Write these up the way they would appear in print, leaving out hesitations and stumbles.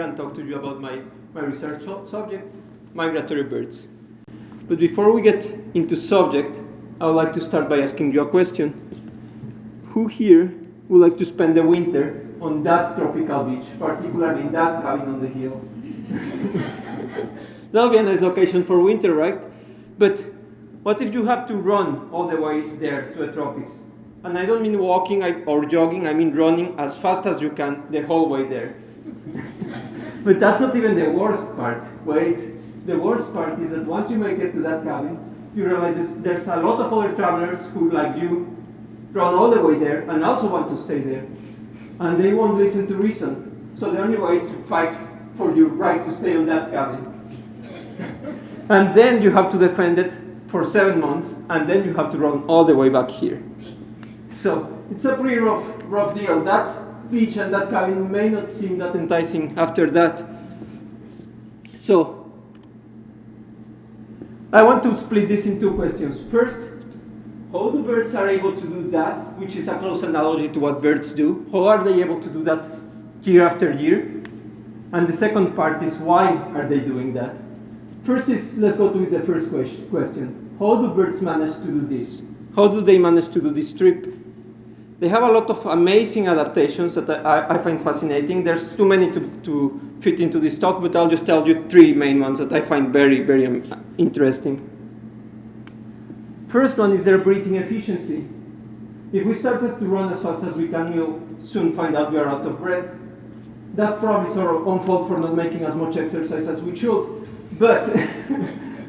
and talk to you about my research subject, migratory birds. But before we get into subject, I would like to start by asking you a question. Who here would like to spend the winter on that tropical beach, particularly in that cabin on the hill? That'll be a nice location for winter, right? But what if you have to run all the way there to the tropics? And I don't mean walking or jogging, I mean running as fast as you can the whole way there. But that's not even the worst part. Wait, the worst part is that once you make it to that cabin, you realize there's a lot of other travelers who, like you, run all the way there and also want to stay there. And they won't listen to reason. So the only way is to fight for your right to stay on that cabin. And then you have to defend it for 7 months, and then you have to run all the way back here. So it's a pretty rough deal. That beach and that cabin may not seem that enticing after that. So I want to split this in two questions. First, how do birds are able to do that, which is a close analogy to what birds do? How are they able to do that year after year? And the second part is, why are they doing that? First is, let's go to the first question. How do birds manage to do this? How do they manage to do this trip? They have a lot of amazing adaptations that I find fascinating. There's too many to fit into this talk, but I'll just tell you 3 main ones that I find very, very interesting. First one is their breathing efficiency. If we started to run as fast as we can, we'll soon find out we are out of breath. That's probably sort of on fault for not making as much exercise as we should. But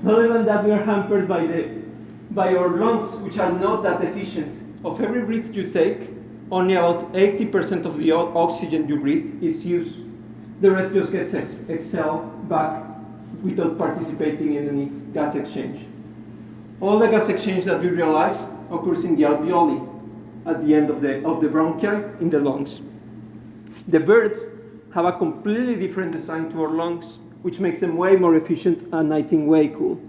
other than that, we are hampered by our lungs, which are not that efficient. Of every breath you take, only about 80% of the oxygen you breathe is used. The rest just gets exhaled back without participating in any gas exchange. All the gas exchange that we realize occurs in the alveoli, at the end of the bronchi in the lungs. The birds have a completely different design to our lungs, which makes them way more efficient and I think way cool.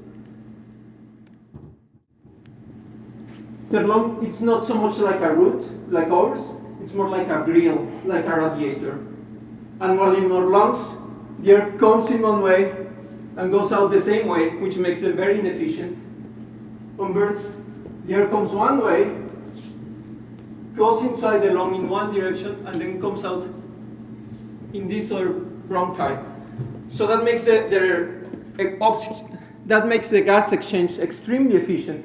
Their lung, it's not so much like a root, like ours, it's more like a grill, like a radiator. And while in our lungs, the air comes in one way and goes out the same way, which makes them very inefficient. On birds, the air comes one way, goes inside the lung in one direction, and then comes out in this other bronchi. So that makes that makes the gas exchange extremely efficient.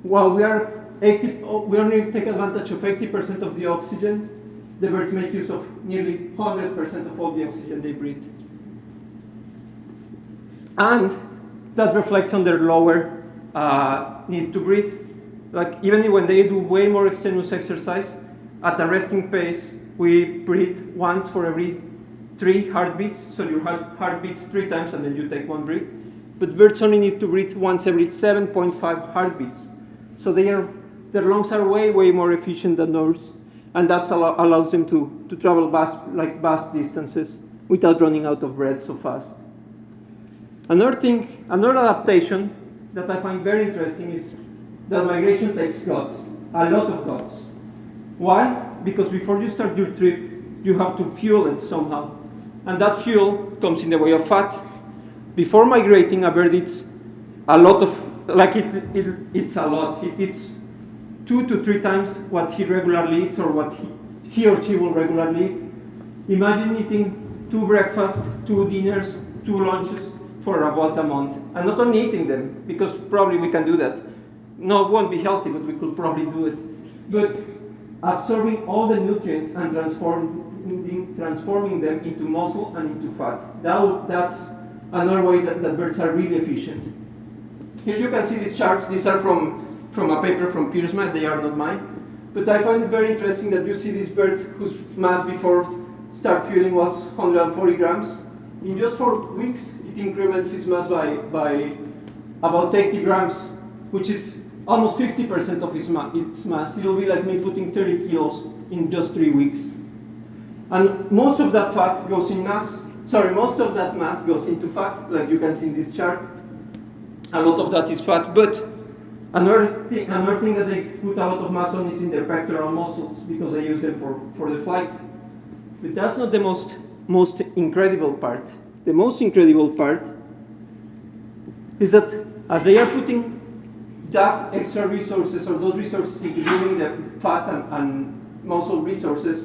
While we only take advantage of 80% of the oxygen, the birds make use of nearly 100% of all the oxygen they breathe. And that reflects on their lower need to breathe. Like even when they do way more extenuous exercise, at a resting pace, we breathe once for every 3 heartbeats. So your heart beats 3 times and then you take 1 breath. But birds only need to breathe once every 7.5 heartbeats. So their lungs are way, way more efficient than ours. And that allows them to travel vast distances without running out of breath so fast. Another adaptation that I find very interesting is that migration takes guts, a lot of guts. Why? Because before you start your trip, you have to fuel it somehow. And that fuel comes in the way of fat. Before migrating, a bird eats a lot of, it's a lot. It eats 2 to 3 times what he regularly eats or what he or she will regularly eat. Imagine eating 2 breakfasts, 2 dinners, 2 lunches for about a month. And not only eating them, because probably we can do that. No, it won't be healthy, but we could probably do it. But absorbing all the nutrients and transforming them into muscle and into fat. That's another way that birds are really efficient. Here you can see these charts. These are from a paper from Piersma. They are not mine. But I find it very interesting that you see this bird whose mass before start fueling was 140 grams. In just 4 weeks, it increments its mass by about 80 grams, which is almost 50% of its mass. It will be like me putting 30 kilos in just 3 weeks. And most of that mass goes into fat, like you can see in this chart. A lot of that is fat, but another thing that they put a lot of mass on is in their pectoral muscles, because they use them for the flight. But that's not the most most incredible part. The most incredible part is that as they are putting that extra resources or those resources into building the fat and muscle resources,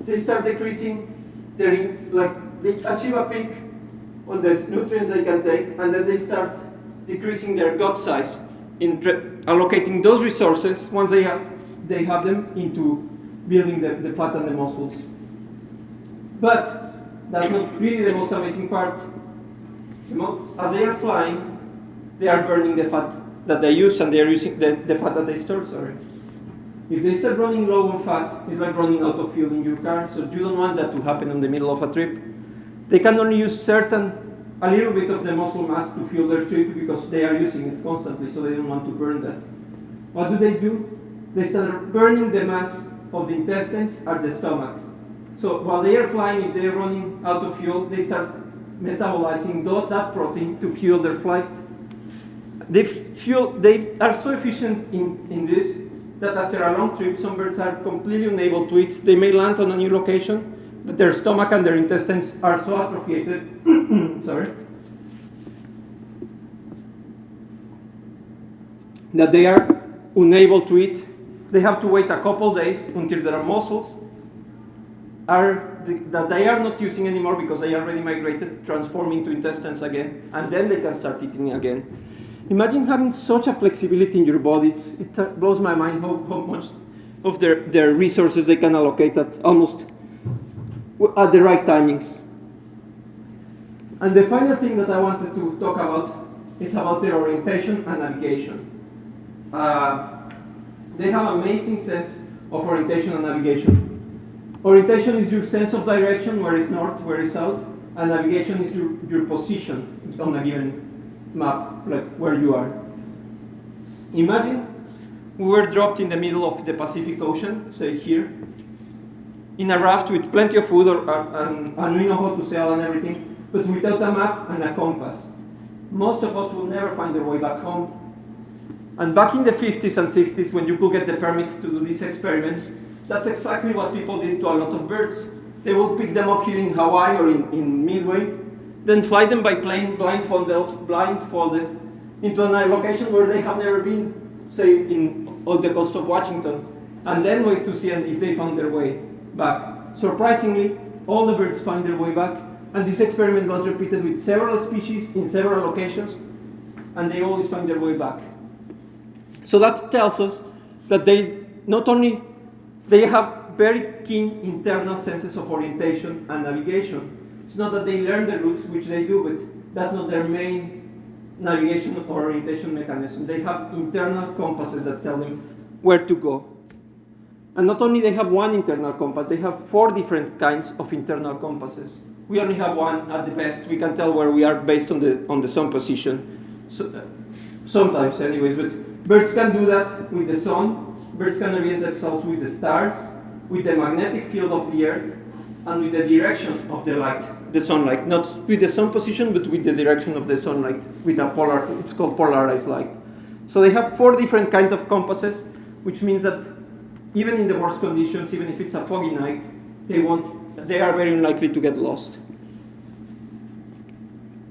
they start decreasing their, they achieve a peak on the nutrients they can take, and then they start decreasing their gut size in allocating those resources once they have them into building the fat and the muscles. But that's not really the most amazing part. As they are flying, they are burning the fat that they use, and they are using the fat that they store, sorry. If they start running low on fat, it's like running out of fuel in your car, so you don't want that to happen in the middle of a trip. They can only use a little bit of the muscle mass to fuel their trip because they are using it constantly, so they don't want to burn that. What do? They start burning the mass of the intestines or the stomachs. So while they are flying, if they are running out of fuel, they start metabolizing that protein to fuel their flight. They are so efficient in this that after a long trip, some birds are completely unable to eat. They may land on a new location, but their stomach and their intestines are so atrophied sorry, that they are unable to eat. They have to wait a couple days until their muscles that they are not using anymore because they already migrated, transform into intestines again, and then they can start eating again. Imagine having such a flexibility in your body. It blows my mind how much of their resources they can allocate at the right timings. And the final thing that I wanted to talk about is about their orientation and navigation. They have amazing sense of orientation and navigation. Orientation is your sense of direction, where is north, where is south, and navigation is your position on a given map, like where you are. Imagine we were dropped in the middle of the Pacific Ocean, say here, in a raft with plenty of food and we know how to sail and everything, but without a map and a compass. Most of us will never find their way back home. And back in the 50s and 60s, when you could get the permit to do these experiments, that's exactly what people did to a lot of birds. They would pick them up here in Hawaii or in Midway, then fly them by plane blindfolded into a location where they have never been, say on the coast of Washington, and then wait to see if they found their way back. Surprisingly, all the birds find their way back, and this experiment was repeated with several species in several locations, and they always find their way back. So that tells us that they have very keen internal senses of orientation and navigation. It's not that they learn the routes, which they do, but that's not their main navigation or orientation mechanism. They have internal compasses that tell them where to go. And not only they have one internal compass, they have 4 different kinds of internal compasses. We only have one at the best. We can tell where we are based on the sun position. So, sometimes anyways, but birds can do that with the sun. Birds can orient themselves with the stars, with the magnetic field of the earth, and with the direction of the light, the sunlight. Not with the sun position, but with the direction of the sunlight, with it's called polarized light. So they have 4 different kinds of compasses, which means that even in the worst conditions, even if it's a foggy night, they are very unlikely to get lost.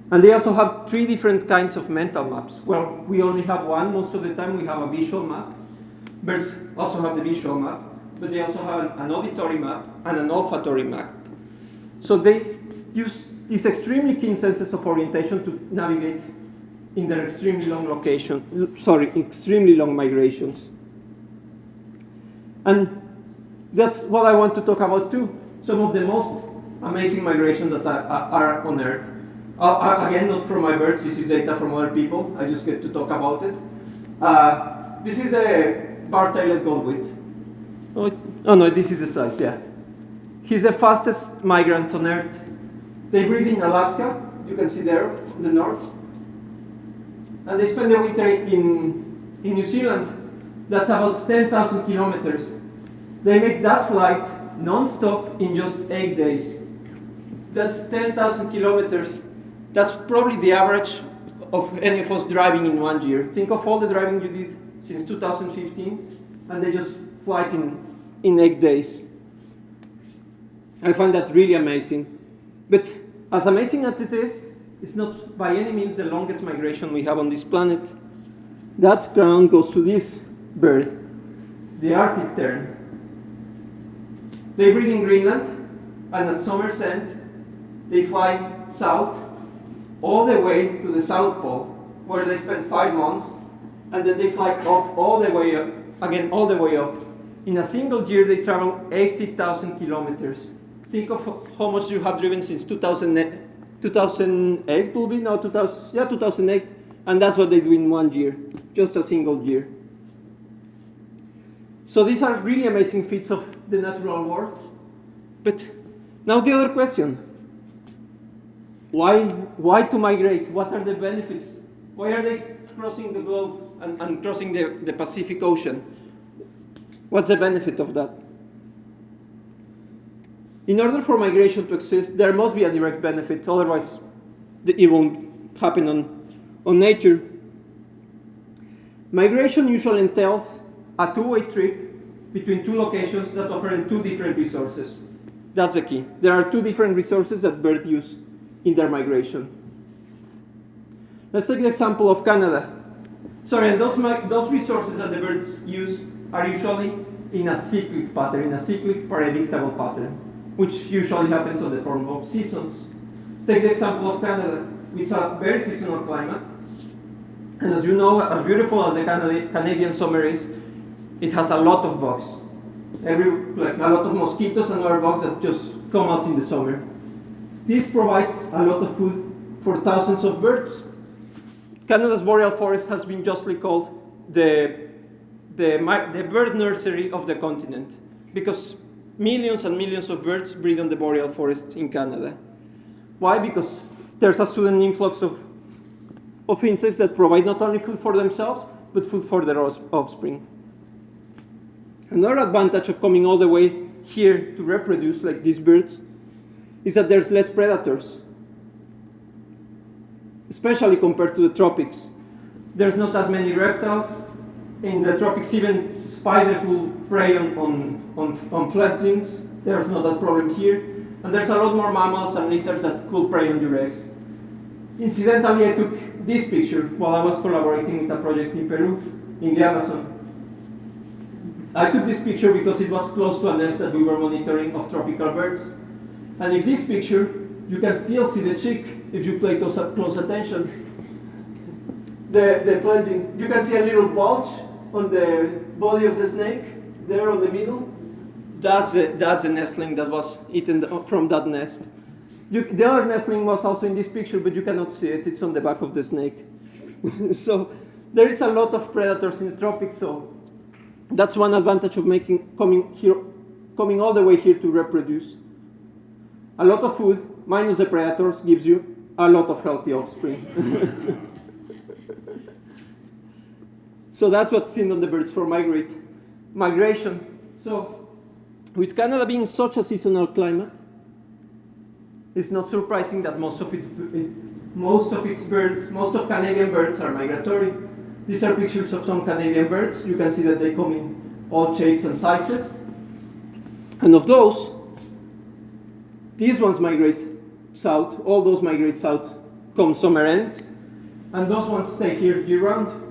And they also have 3 different kinds of mental maps. Well, we only have one most of the time. We have a visual map. Birds also have the visual map, but they also have an auditory map and an olfactory map. So they use these extremely keen senses of orientation to navigate in their extremely long migrations. And that's what I want to talk about too. Some of the most amazing migrations that are on Earth. Again, not from my birds, this is data from other people. I just get to talk about it. This is a bar-tailed goldwit. Oh no, this is a site, yeah. He's the fastest migrant on Earth. They breed in Alaska, you can see there, in the north. And they spend the winter in New Zealand. That's about 10,000 kilometers. They make that flight non-stop in just 8 days. That's 10,000 kilometers. That's probably the average of any of us driving in 1 year. Think of all the driving you did since 2015, and they just fly in 8 days. I find that really amazing. But as amazing as it is, it's not by any means the longest migration we have on this planet. That crown goes to this bird, the Arctic tern. They breed in Greenland, and at summer's end, they fly south all the way to the South Pole, where they spend 5 months, and then they fly up all the way up, again all the way up. In a single year, they travel 80,000 kilometers. Think of how much you have driven since 2008 will be now 2008, and that's what they do in 1 year, just a single year. So these are really amazing feats of the natural world. But now the other question: why to migrate? What are the benefits? Why are they crossing the globe and crossing the Pacific Ocean? What's the benefit of that? In order for migration to exist, there must be a direct benefit, otherwise it won't happen on nature. Migration usually entails a two-way trip between two locations that offer two different resources. That's the key. There are two different resources that birds use in their migration. Let's take the example of Canada. And those resources that the birds use are usually in a cyclic pattern, in a cyclic predictable pattern, which usually happens on the form of seasons. Take the example of Canada, which is a very seasonal climate. And as you know, as beautiful as the Canadian summer is, it has a lot of bugs. A lot of mosquitoes and other bugs that just come out in the summer. This provides a lot of food for thousands of birds. Canada's boreal forest has been justly called the bird nursery of the continent, because millions and millions of birds breed on the boreal forest in Canada. Why? Because there's a sudden influx of insects that provide not only food for themselves, but food for their offspring. Another advantage of coming all the way here to reproduce, like these birds, is that there's less predators, especially compared to the tropics. There's not that many reptiles. In the tropics, even spiders will prey on fledglings. There's not that problem here. And there's a lot more mammals and lizards that could prey on your eggs. Incidentally, I took this picture while I was collaborating with a project in Peru, in the Amazon. I took this picture because it was close to a nest that we were monitoring of tropical birds. And in this picture, you can still see the chick if you pay close attention. The fledgling, you can see a little bulge on the body of the snake, there on the middle. That's the nestling that was eaten from that nest. The other nestling was also in this picture, but you cannot see it. It's on the back of the snake. So there is a lot of predators in the tropics. So that's one advantage of coming all the way here to reproduce. A lot of food minus the predators gives you a lot of healthy offspring. So that's what's seen on the birds for migration. So with Canada being such a seasonal climate, it's not surprising that most of Canadian birds are migratory. These are pictures of some Canadian birds. You can see that they come in all shapes and sizes. And of those, these ones migrate south. All those migrate south come summer end. And those ones stay here year-round.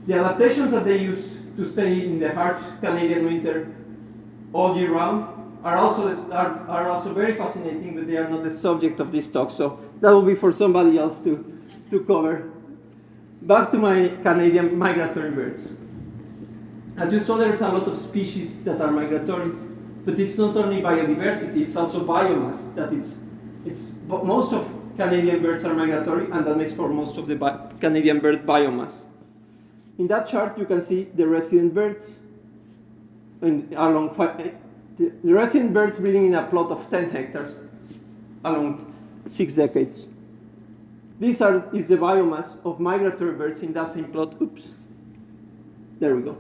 The adaptations that they use to stay in the harsh Canadian winter all year round are also very fascinating, but they are not the subject of this talk, so that will be for somebody else to cover. Back to my Canadian migratory birds. As you saw, there's a lot of species that are migratory, but it's not only biodiversity, it's also biomass. Most of Canadian birds are migratory, and that makes for most of the Canadian bird biomass. In that chart, you can see the resident birds, and the resident birds breeding in a plot of 10 hectares along 6 decades. This is the biomass of migratory birds in that same plot. Oops. There we go.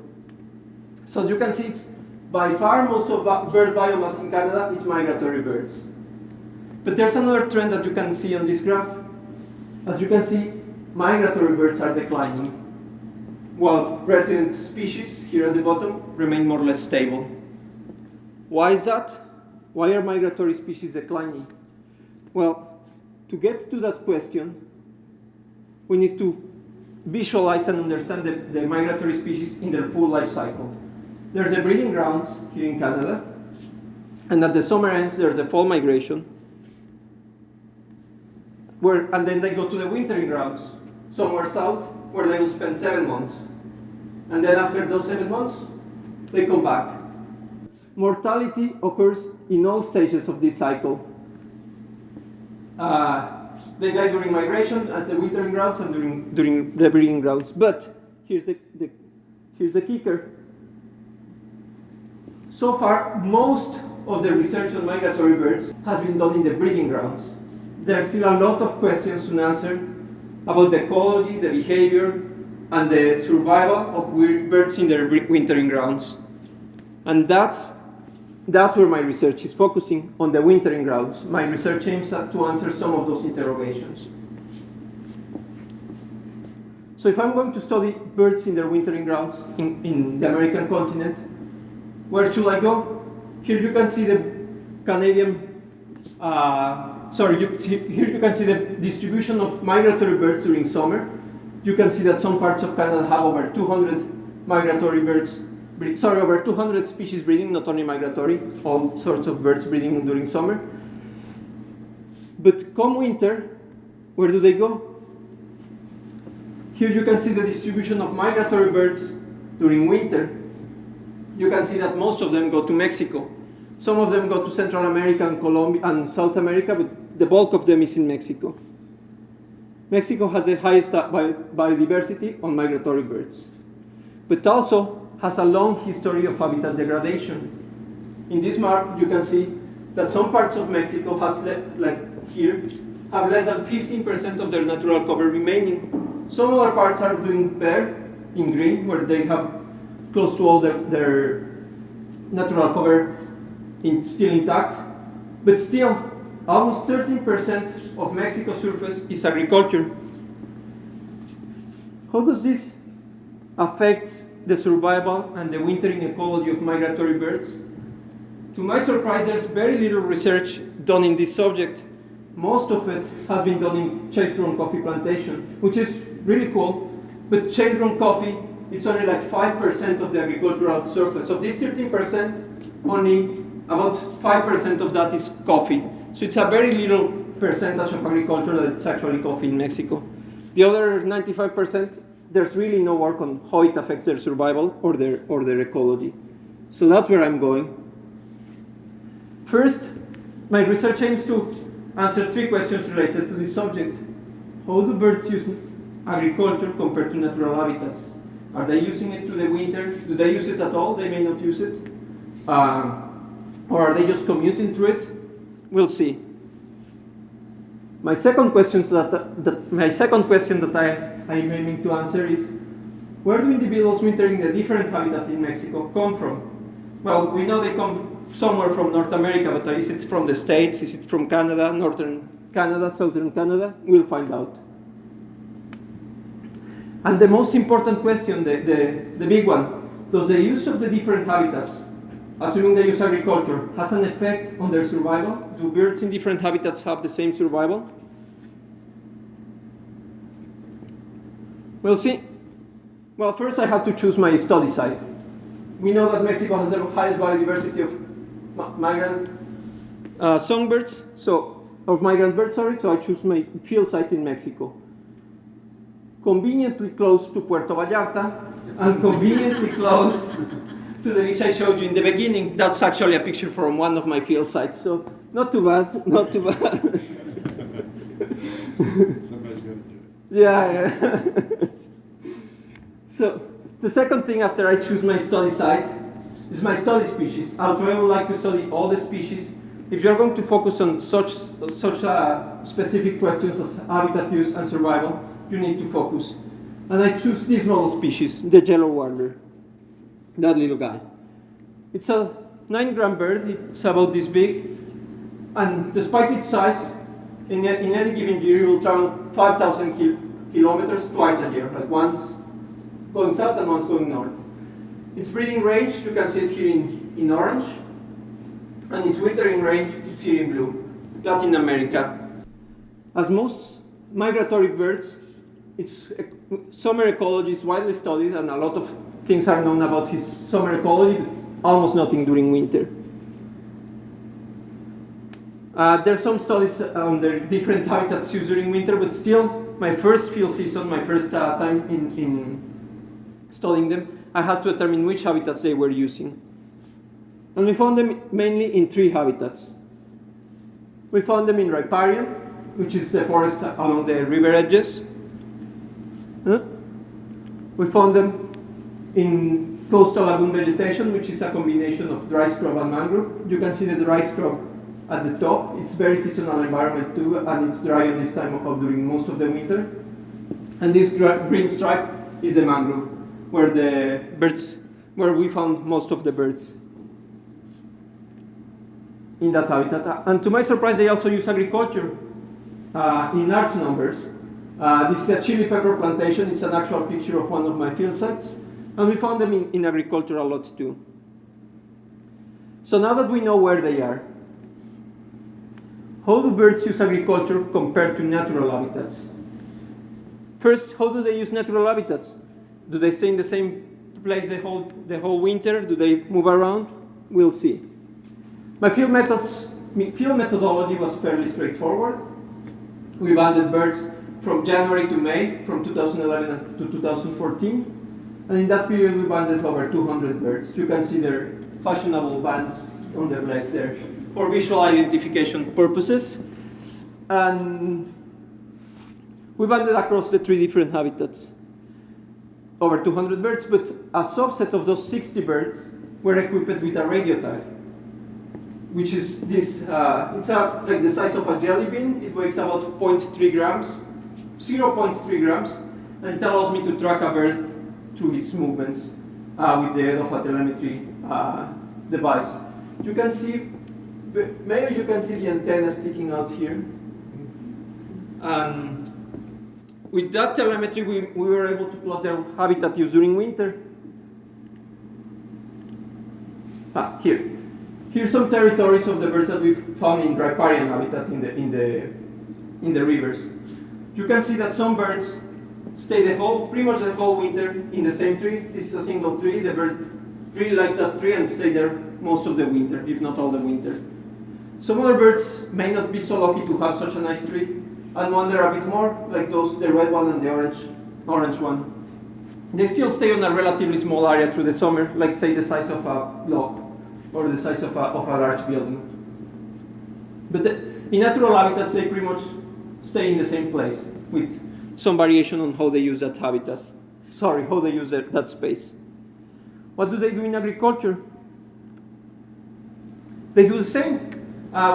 So you can see it's by far most of bird biomass in Canada is migratory birds. But there's another trend that you can see on this graph. As you can see, migratory birds are declining, while resident species here at the bottom remain more or less stable. Why is that? Why are migratory species declining? Well, to get to that question, we need to visualize and understand the migratory species in their full life cycle. There's a breeding grounds here in Canada, and at the summer ends, there's a fall migration, and then they go to the wintering grounds, somewhere south, where they will spend 7 months. And then after those 7 months, they come back. Mortality occurs in all stages of this cycle. They die during migration, at the wintering grounds, and during the breeding grounds. But here's the kicker. So far, most of the research on migratory birds has been done in the breeding grounds. There's still a lot of questions to answer about the ecology, the behavior, and the survival of birds in their wintering grounds. And that's where my research is focusing, on the wintering grounds. My research aims to answer some of those interrogations. So if I'm going to study birds in their wintering grounds in the American continent, where should I go? Here you can see the Canadian, here you can see the distribution of migratory birds during summer. You can see that some parts of Canada have over 200 migratory birds, over 200 species breeding, not only migratory, all sorts of birds breeding during summer. But come winter, where do they go? Here you can see the distribution of migratory birds during winter. You can see that most of them go to Mexico. Some of them go to Central America and Colombia and South America, but the bulk of them is in Mexico. Mexico has the highest biodiversity on migratory birds, but also has a long history of habitat degradation. In this map, you can see that some parts of Mexico like here, have less than 15% of their natural cover remaining. Some other parts are doing better in green, where they have close to all their natural cover still intact, but still, almost 13% of Mexico's surface is agriculture. How does this affect the survival and the wintering ecology of migratory birds? To my surprise, there's very little research done in this subject. Most of it has been done in shade-grown coffee plantation, which is really cool, but shade-grown coffee is only like 5% of the agricultural surface. Of this 13%, only about 5% of that is coffee. So it's a very little percentage of agriculture that's actually coffee in Mexico. The other 95%, there's really no work on how it affects their survival or their ecology. So that's where I'm going. First, my research aims to answer 3 questions related to this subject. How do birds use agriculture compared to natural habitats? Are they using it through the winter? Do they use it at all? They may not use it. Or are they just commuting through it? We'll see. My second question that I'm aiming to answer is, where do individuals wintering the different habitat in Mexico come from? Well, we know they come somewhere from North America, but is it from the States? Is it from Canada, Northern Canada, Southern Canada? We'll find out. And the most important question, the big one, does the use of the different habitats, assuming they use agriculture, has an effect on their survival? Do birds in different habitats have the same survival? We'll see. Well, first I have to choose my study site. We know that Mexico has the highest biodiversity of migrant songbirds, of migrant birds, so I choose my field site in Mexico. Conveniently close to Puerto Vallarta, and conveniently close to the beach I showed you in the beginning. That's actually a picture from one of my field sites, so not too bad, not too bad. Somebody's going to do it. Yeah. So the second thing after I choose my study site is my study species. Although I would like to study all the species, if you're going to focus on such specific questions as habitat use and survival, you need to focus. And I choose this model species, the yellow warbler, that little guy. It's a 9-gram bird, it's about this big, and despite its size, in any given year it will travel 5,000 kilometers twice a year, like once going south and once going north. Its breeding range, you can see it here in orange. and its wintering range is here in blue, Latin America. As most migratory birds, its summer ecology is widely studied, and a lot of things are known about his summer ecology, but almost nothing during winter. There are some studies on the different habitats used during winter, but still, my first field season, my first time in studying them, I had to determine which habitats they were using. And we found them mainly in 3 habitats. We found them in riparian, which is the forest along the river edges. We found them in coastal lagoon vegetation, which is a combination of dry scrub and mangrove. You can see the dry scrub at the top. It's very seasonal environment too, and it's dry at this time of during most of the winter. And this green stripe is the mangrove, where we found most of the birds in that habitat. And to my surprise, they also use agriculture in large numbers. This is a chili pepper plantation. It's an actual picture of one of my field sites. And we found them in agriculture a lot too. So now that we know where they are, how do birds use agriculture compared to natural habitats? First, how do they use natural habitats? Do they stay in the same place the whole winter? Do they move around? We'll see. My field methodology was fairly straightforward. We banded birds from January to May, from 2011 to 2014. And in that period, we banded over 200 birds. You can see their fashionable bands on their legs there for visual identification purposes. And we banded across the 3 different habitats. Over 200 birds, but a subset of those 60 birds were equipped with a radio tag, which is this, it's like the size of a jelly bean. It weighs about 0.3 grams, 0.3 grams, and it allows me to track a bird through its movements with the aid of a telemetry device. You can see, maybe you can see the antenna sticking out here. And with that telemetry, we were able to plot their habitat use during winter. Here. Here's some territories of the birds that we found in riparian habitat in the rivers. You can see that some birds stay pretty much the whole winter in the same tree. This is a single tree. The bird really like that tree and stay there most of the winter, if not all the winter. Some other birds may not be so lucky to have such a nice tree and wander a bit more, like the red one and the orange one. They still stay on a relatively small area through the summer, like say the size of a block or the size of a large building. But in natural habitats, they pretty much stay in the same place with some variation on how they use that habitat. Sorry, how they use that space. What do they do in agriculture? They do the same.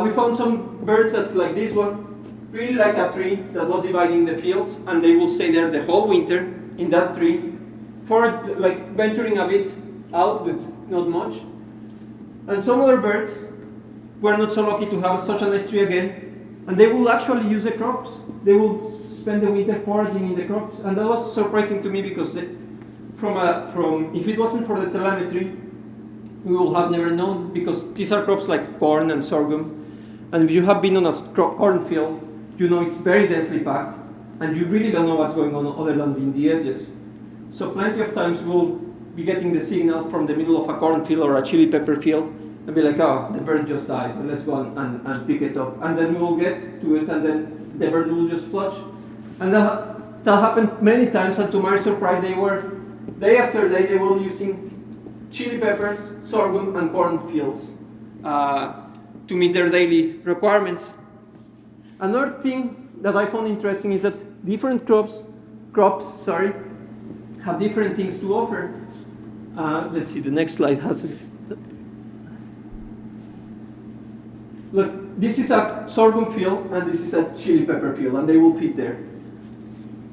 We found some birds that, like this one, really like a tree that was dividing the fields, and they will stay there the whole winter in that tree, for like venturing a bit out, but not much. And some other birds were not so lucky to have such a nice tree again, and they will actually use the crops. They will spend the winter foraging in the crops, and that was surprising to me because if it wasn't for the telemetry, we would have never known, because these are crops like corn and sorghum, and if you have been on a cornfield, you know it's very densely packed, and you really don't know what's going on other than in the edges. So plenty of times we'll be getting the signal from the middle of a cornfield or a chili pepper field and be like, oh, the bird just died, let's go and pick it up. And then we will get to it, and then the bird will just flush. And that happened many times, and to my surprise, day after day, they were using chili peppers, sorghum, and corn fields to meet their daily requirements. Another thing that I found interesting is that different crops have different things to offer. Let's see, the next slide has it. Look, this is a sorghum field and this is a chili pepper field, and they will fit there.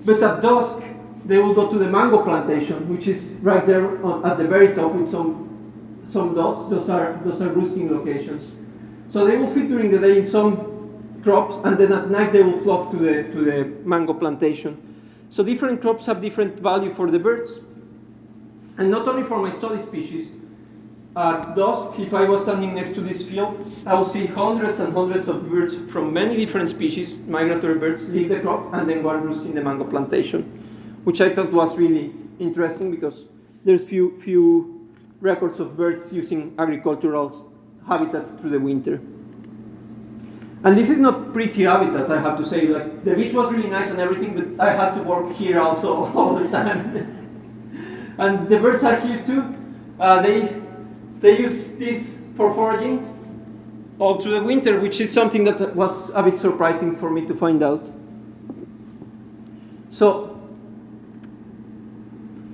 But at dusk, they will go to the mango plantation, which is right there at the very top with some dots. Those are roosting locations. So they will fit during the day in some crops, and then at night they will flock to the mango plantation. So different crops have different value for the birds. And not only for my study species, At dusk, if I was standing next to this field, I would see hundreds and hundreds of birds from many different species, migratory birds, leave the crop and then go and roost in the mango plantation, which I thought was really interesting because there's few records of birds using agricultural habitat through the winter. And this is not pretty habitat, I have to say. Like, the beach was really nice and everything, but I had to work here also all the time. And the birds are here too. They use this for foraging all through the winter, which is something that was a bit surprising for me to find out. So,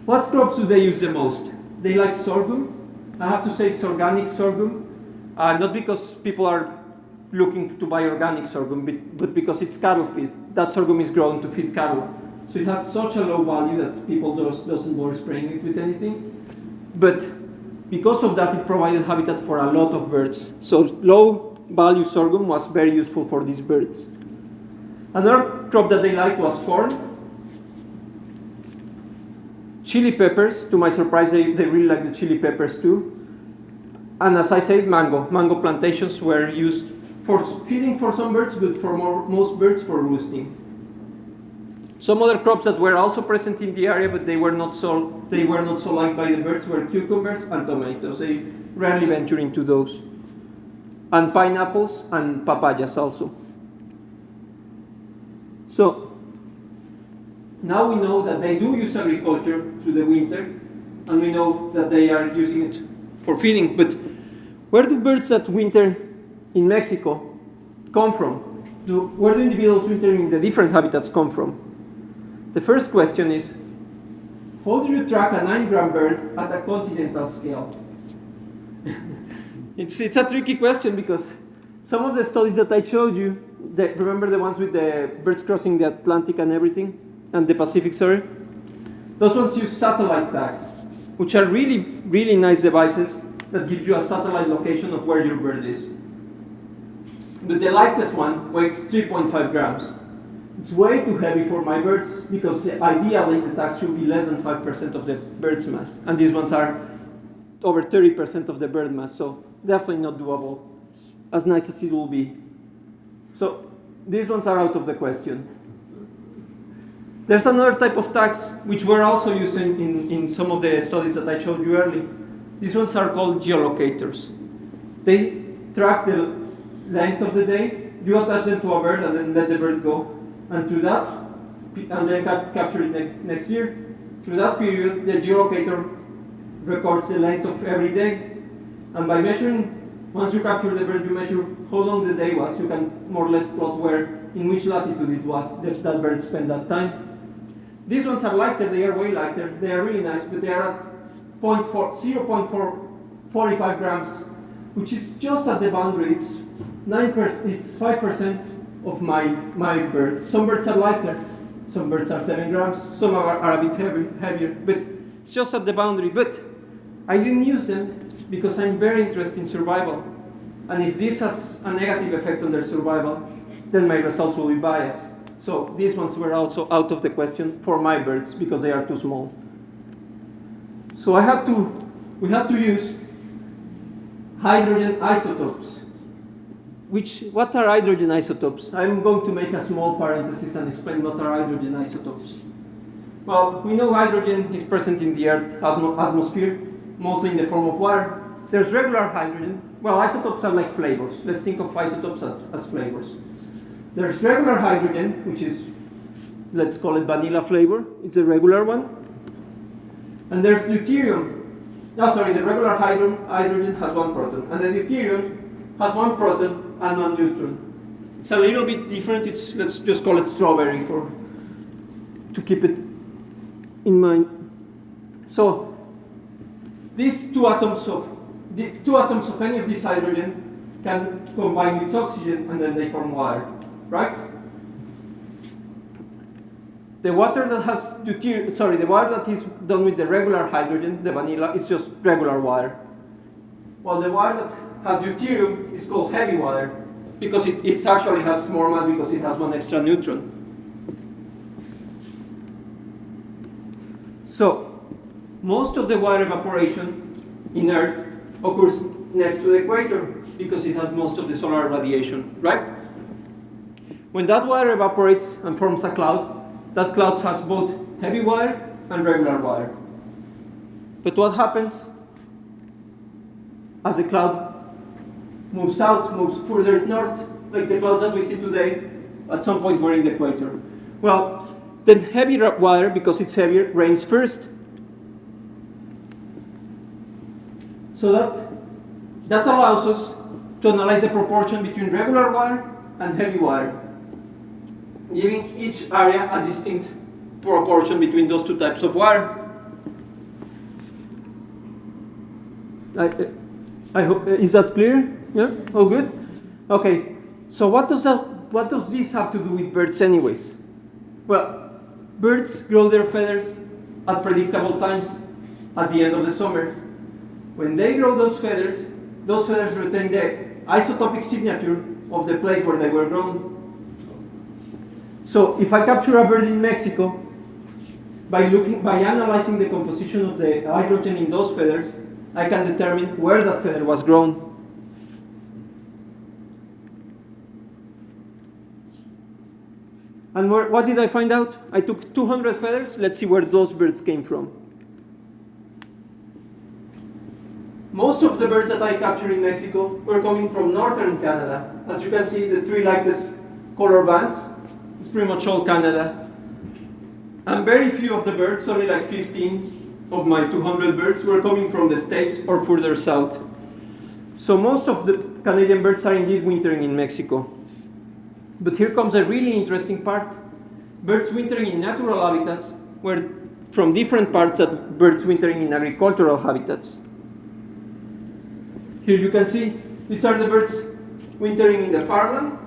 what crops do they use the most? They like sorghum. I have to say it's organic sorghum, not because people are looking to buy organic sorghum, but because it's cattle feed. That sorghum is grown to feed cattle. So it has such a low value that people doesn't bother spraying it with anything. But because of that, it provided habitat for a lot of birds. So low value sorghum was very useful for these birds. Another crop that they liked was corn. Chili peppers, to my surprise, they really like the chili peppers too. And as I said, mango plantations were used for feeding for some birds, but for most birds for roosting. Some other crops that were also present in the area, but they were not so liked by the birds, were cucumbers and tomatoes. They rarely venture into those. And pineapples and papayas also. So now we know that they do use agriculture through the winter, and we know that they are using it for feeding. But where do birds that winter in Mexico come from? Where do individuals wintering in the different habitats come from? The first question is, how do you track a 9-gram bird at a continental scale? It's a tricky question because some of the studies that I showed you, remember the ones with the birds crossing the Atlantic and everything, and the Pacific, sorry? Those ones use satellite tags, which are really, really nice devices that gives you a satellite location of where your bird is. But the lightest one weighs 3.5 grams. It's way too heavy for my birds because ideally the tags should be less than 5% of the bird's mass. And these ones are over 30% of the bird mass, so definitely not doable, as nice as it will be. So these ones are out of the question. There's another type of tags which were also used in some of the studies that I showed you earlier. These ones are called geolocators. They track the length of the day, you attach them to a bird and then let the bird go. And through that, and then capture it next year. Through that period, the geolocator records the length of every day. And by measuring, once you capture the bird, you measure how long the day was. You can more or less plot in which latitude it was that bird spent that time. These ones are lighter, they are way lighter. They are really nice, but they are at 0.45 grams, which is just at the boundary. It's 5% of my bird. Some birds are lighter, some birds are 7 grams, some are a bit heavier, but it's just at the boundary. But I didn't use them because I'm very interested in survival. And if this has a negative effect on their survival, then my results will be biased. So these ones were also out of the question for my birds because they are too small. So we had to use hydrogen isotopes. What are hydrogen isotopes? I'm going to make a small parenthesis and explain what are hydrogen isotopes. Well, we know hydrogen is present in the Earth's atmosphere, mostly in the form of water. There's regular hydrogen. Well, isotopes are like flavors. Let's think of isotopes as flavors. There's regular hydrogen, which is, let's call it vanilla flavor. It's a regular one. And there's deuterium. The regular hydrogen has 1 proton, and the deuterium has 1 proton and 1 neutron. It's a little bit different. Let's just call it strawberry to keep it in mind. So these two atoms of any of this hydrogen can combine with oxygen and then they form water, right? The water that has the water that is done with the regular hydrogen, the vanilla, is just regular water. While the water that has deuterium is called heavy water because it actually has more mass because it has 1 extra neutron. So most of the water evaporation in Earth occurs next to the equator because it has most of the solar radiation, right? When that water evaporates and forms a cloud, that cloud has both heavy water and regular water. But what happens as the cloud moves out, moves further north, like the clouds that we see today, at some point we're in the equator? Well, the heavy water, because it's heavier, rains first. So that allows us to analyze the proportion between regular water and heavy water, giving each area a distinct proportion between those two types of water. I hope, is that clear? Yeah? All good? Okay, so what does this have to do with birds anyways? Well, birds grow their feathers at predictable times at the end of the summer. When they grow those feathers retain the isotopic signature of the place where they were grown. So if I capture a bird in Mexico, by analyzing the composition of the hydrogen in those feathers, I can determine where that feather was grown. And what did I find out? I took 200 feathers. Let's see where those birds came from. Most of the birds that I captured in Mexico were coming from northern Canada. As you can see, the three lightest color bands, it's pretty much all Canada. And very few of the birds, only like 15 of my 200 birds, were coming from the States or further south. So most of the Canadian birds are indeed wintering in Mexico. But here comes a really interesting part. Birds wintering in natural habitats were from different parts of birds wintering in agricultural habitats. Here you can see, these are the birds wintering in the farmland.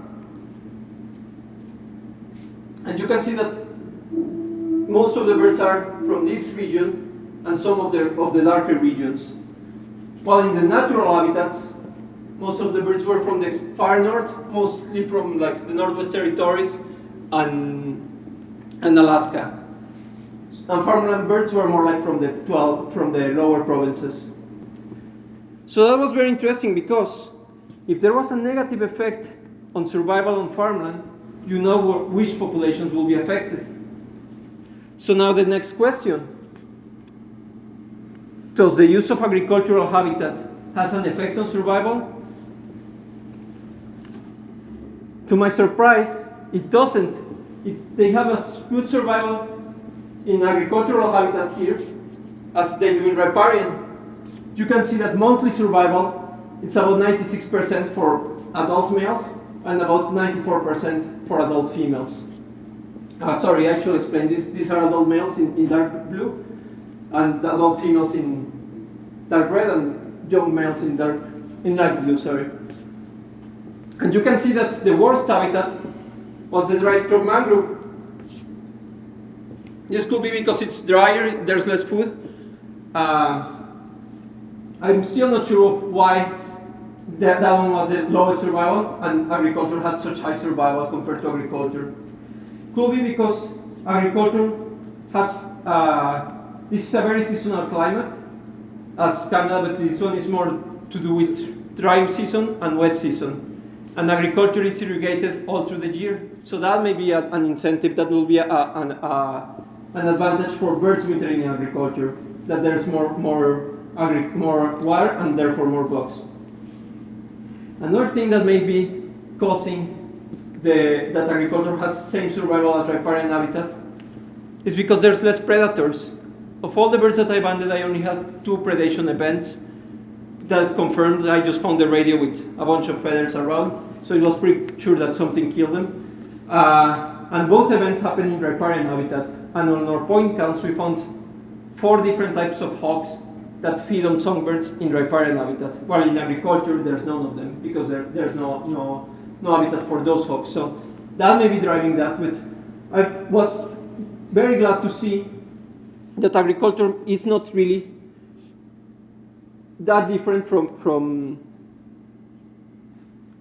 And you can see that most of the birds are from this region and some of the darker regions. While in the natural habitats, most of the birds were from the far north, mostly from like the Northwest Territories and Alaska. And farmland birds were more like from the lower provinces. So that was very interesting because if there was a negative effect on survival on farmland, you know which populations will be affected. So now the next question. Does the use of agricultural habitat has an effect on survival? To my surprise, it doesn't. They have a good survival in agricultural habitat here as they do in riparian. You can see that monthly survival, it's about 96% for adult males and about 94% for adult females. Sorry, I should explain this. These are adult males in dark blue and adult females in dark red and young males in light blue, sorry. And you can see that the worst habitat was the dry scrub mangrove. This could be because it's drier, there's less food. I'm still not sure of why that one was the lowest survival and agriculture had such high survival compared to agriculture. Could be because agriculture has, this is a very seasonal climate as Canada, but this one is more to do with dry season and wet season. And agriculture is irrigated all through the year. So that may be an incentive, that will be an advantage for birds wintering in agriculture, that there's more water and therefore more bugs. Another thing that may be causing that agriculture has same survival as riparian habitat is because there's less predators. Of all the birds that I banded, I only had 2 predation events that confirmed. I just found the radio with a bunch of feathers around, so it was pretty sure that something killed them. And both events happened in riparian habitat. And on our point counts, we found 4 different types of hawks that feed on songbirds in riparian habitat. While in agriculture, there's none of them because there's no habitat for those hawks. So that may be driving that. But I was very glad to see that agriculture is not really that different from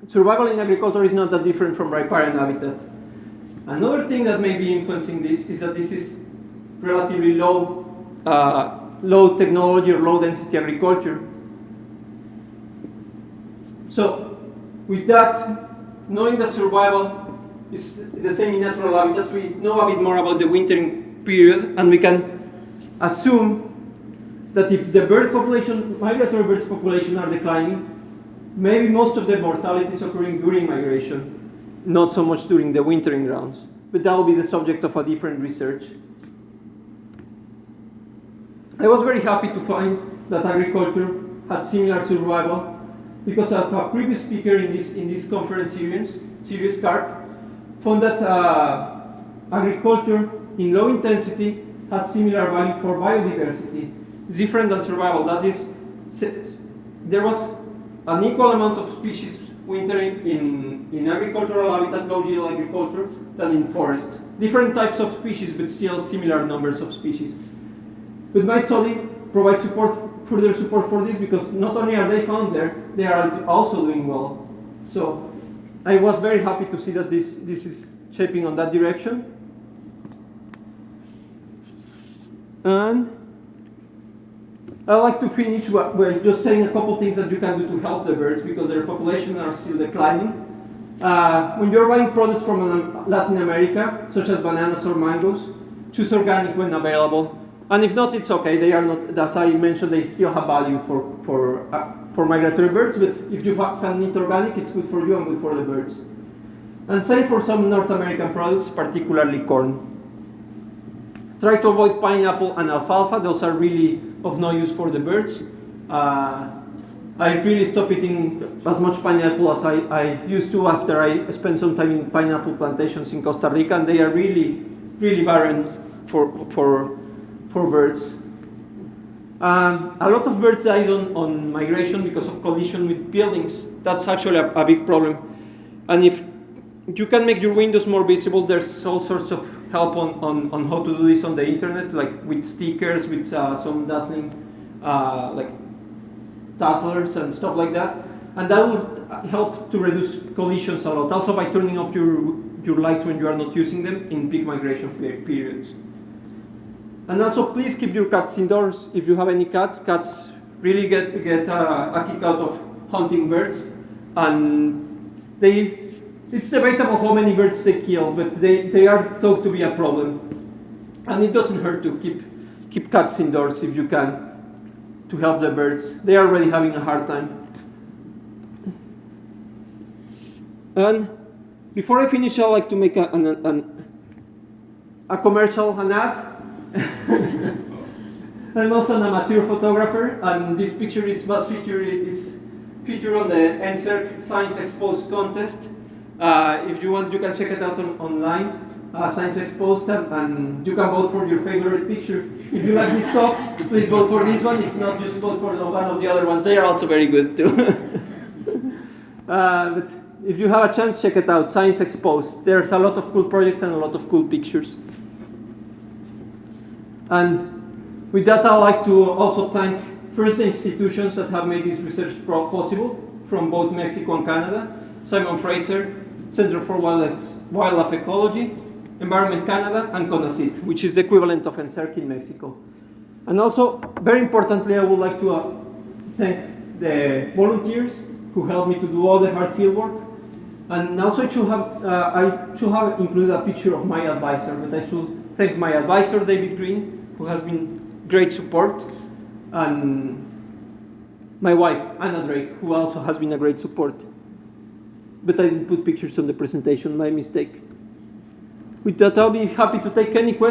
survival in agriculture is not that different from riparian habitat. Another thing that may be influencing this is that this is relatively low technology or low density agriculture. So with that, knowing that survival is the same in natural habitats, we know a bit more about the wintering period, and we can assume that if the bird population, migratory birds population are declining, maybe most of the mortality is occurring during migration, not so much during the wintering grounds. But that will be the subject of a different research. I was very happy to find that agriculture had similar survival, because a previous speaker in this conference series CARP, found that agriculture in low intensity had similar value for biodiversity. It's different than survival. That is, there was an equal amount of species wintering in agricultural habitat, low yield agriculture, than in forest. Different types of species, but still similar numbers of species. But my study provides further support for this, because not only are they found there, they are also doing well. So I was very happy to see that this is shaping on that direction. And I'd like to finish by just saying a couple things that you can do to help the birds, because their populations are still declining. When you're buying products from Latin America, such as bananas or mangoes, choose organic when available. And if not, it's okay. They are not, as I mentioned, they still have value for migratory birds, but if you can eat organic, it's good for you and good for the birds. And same for some North American products, particularly corn. Try to avoid pineapple and alfalfa. Those are really of no use for the birds. I really stopped eating as much pineapple as I used to after I spent some time in pineapple plantations in Costa Rica, and they are really, really barren for birds. A lot of birds died on migration because of collision with buildings. That's actually a big problem. And if you can make your windows more visible, there's all sorts of help on how to do this on the internet, like with stickers, with some dazzling like dazzlers and stuff like that. And that will help to reduce collisions a lot. Also by turning off your lights when you are not using them in peak migration periods. And also, please keep your cats indoors. If you have any cats, cats really get a kick out of hunting birds. And it's debatable how many birds they kill, but they are thought to be a problem. And it doesn't hurt to keep cats indoors if you can, to help the birds. They are already having a hard time. And before I finish, I'd like to make a commercial, an ad. I'm also an amateur photographer, and this picture was featured on the NSERC Science Exposed contest. If you want, you can check it out online, Science Exposed, and you can vote for your favorite picture. If you like this talk, please vote for this one. If not, just vote for one of the other ones. They are also very good too. But if you have a chance, check it out, Science Exposed. There's a lot of cool projects and a lot of cool pictures. And with that, I'd like to also thank first the institutions that have made this research possible, from both Mexico and Canada: Simon Fraser, Center for Wildlife Ecology, Environment Canada, and CONACYT, which is the equivalent of NSERC in Mexico. And also, very importantly, I would like to thank the volunteers who helped me to do all the hard field work. And also, I should have included a picture of my advisor, but I should thank my advisor, David Green, who has been great support, and my wife, Anna Drake, who also has been a great support. But I didn't put pictures on the presentation, my mistake. With that, I'll be happy to take any questions.